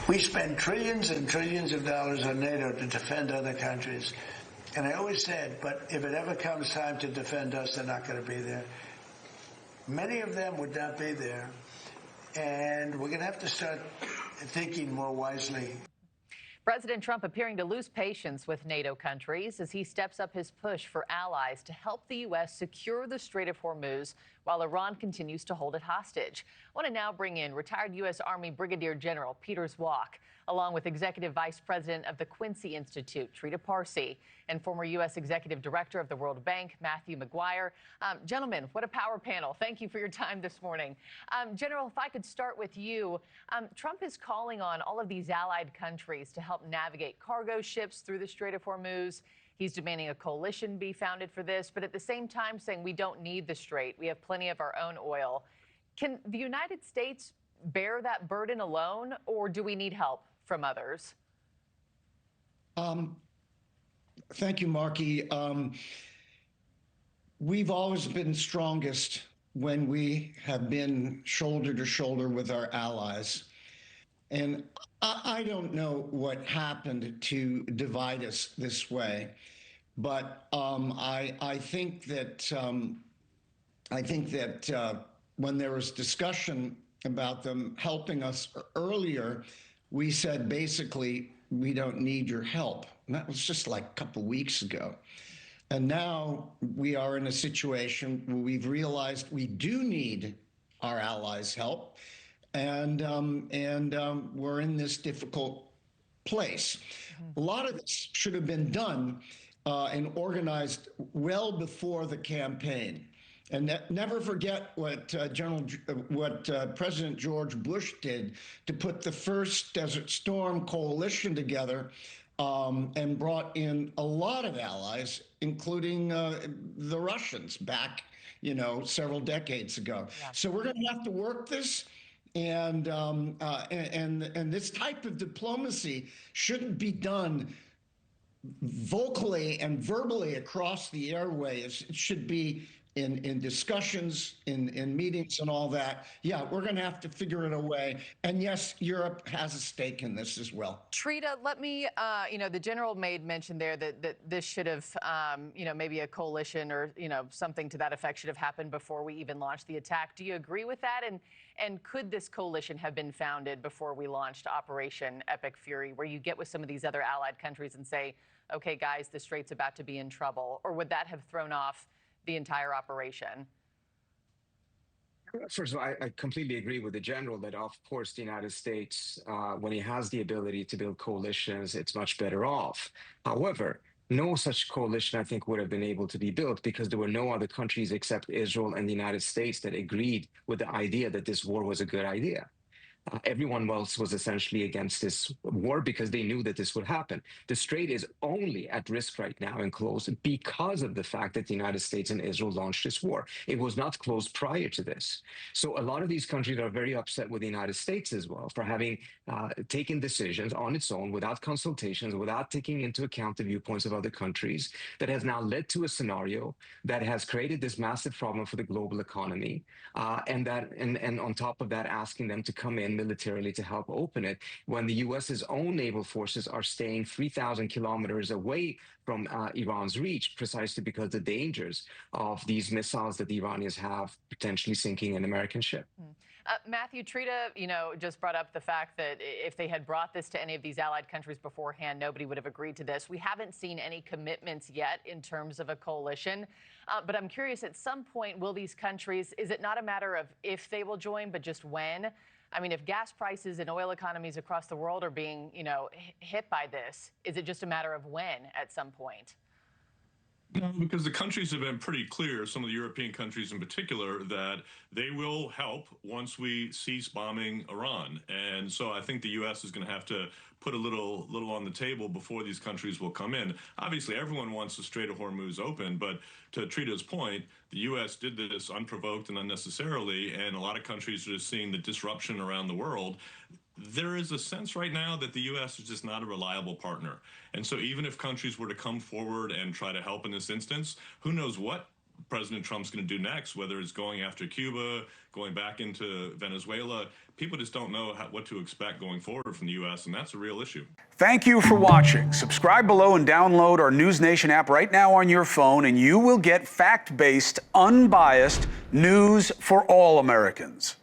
We spend trillions and trillions of dollars on NATO to defend other countries. And I always said, but if it ever comes time to defend us, they're not going to be there. Many of them would not be there. And we're going to have to start thinking more wisely. President Trump appearing to lose patience with NATO countries as he steps up his push for allies to help the U.S. secure the Strait of Hormuz while Iran continues to hold it hostage. I want to now bring in retired U.S. Army Brigadier General Peter Zwack, along with Executive Vice President of the Quincy Institute, Trita Parsi, and former U.S. Executive Director of the World Bank, Matthew McGuire. Gentlemen, what a power panel. Thank you for your time this morning. General, if I could start with you. Trump is calling on all of these allied countries to help navigate cargo ships through the Strait of Hormuz. He's demanding a coalition be founded for this, but at the same time saying we don't need the Strait. We have plenty of our own oil. Can the United States bear that burden alone, or do we need help from others? Thank you, Markie. We've always been strongest when we have been shoulder to shoulder with our allies. And I don't know what happened to divide us this way, but I think that when there was discussion about them helping us earlier, we said basically we don't need your help. And that was just like a couple of weeks ago. And now we are in a situation where we've realized we do need our allies' help. And we're in this difficult place. A lot of this should have been done and organized well before the campaign. And never forget what President George Bush did to put the first Desert Storm coalition together and brought in a lot of allies, including the Russians back, several decades ago. Yeah. So we're going to have to work this. And this type of diplomacy shouldn't be done vocally and verbally across the airwaves. It should be in discussions, in meetings and all that. Yeah, we're going to have to figure it a way. And yes, Europe has a stake in this as well. Trita, let me, the general made mention there that this should have, maybe a coalition or, something to that effect should have happened before we even launched the attack. Do you agree with that? And could this coalition have been founded before we launched Operation Epic Fury, where you get with some of these other allied countries and say, okay, guys, the Strait's about to be in trouble? Or would that have thrown off the entire operation? First of all, I completely agree with the general that, of course, the United States, when it has the ability to build coalitions, it's much better off. However, no such coalition, I think, would have been able to be built because there were no other countries except Israel and the United States that agreed with the idea that this war was a good idea. Everyone else was essentially against this war because they knew that this would happen. The Strait is only at risk right now and closed because of the fact that the United States and Israel launched this war. It was not closed prior to this. So a lot of these countries are very upset with the United States as well for having taken decisions on its own without consultations, without taking into account the viewpoints of other countries, that has now led to a scenario that has created this massive problem for the global economy, and on top of that, asking them to come in militarily to help open it when the U.S.'s own naval forces are staying 3,000 kilometers away from Iran's reach, precisely because the dangers of these missiles that the Iranians have potentially sinking an American ship. Matthew, Trita, just brought up the fact that if they had brought this to any of these allied countries beforehand, nobody would have agreed to this. We haven't seen any commitments yet in terms of a coalition. But I'm curious, at some point, will these countries, is it not a matter of if they will join, but just when? I mean, if gas prices and oil economies across the world are being, hit by this, is it just a matter of when at some point? No, because the countries have been pretty clear, some of the European countries in particular, that they will help once we cease bombing Iran. And so I think the U.S. is going to have to put a little on the table before these countries will come in. Obviously, everyone wants the Strait of Hormuz open, but to Trita's point, the U.S. did this unprovoked and unnecessarily, and a lot of countries are just seeing the disruption around the world. There is a sense right now that the U.S. is just not a reliable partner. And so even if countries were to come forward and try to help in this instance, who knows what President Trump's going to do next, whether it's going after Cuba, going back into Venezuela. People just don't know what to expect going forward from the U.S., and that's a real issue. Thank you for watching. Subscribe below and download our NewsNation app right now on your phone, and you will get fact-based, unbiased news for all Americans.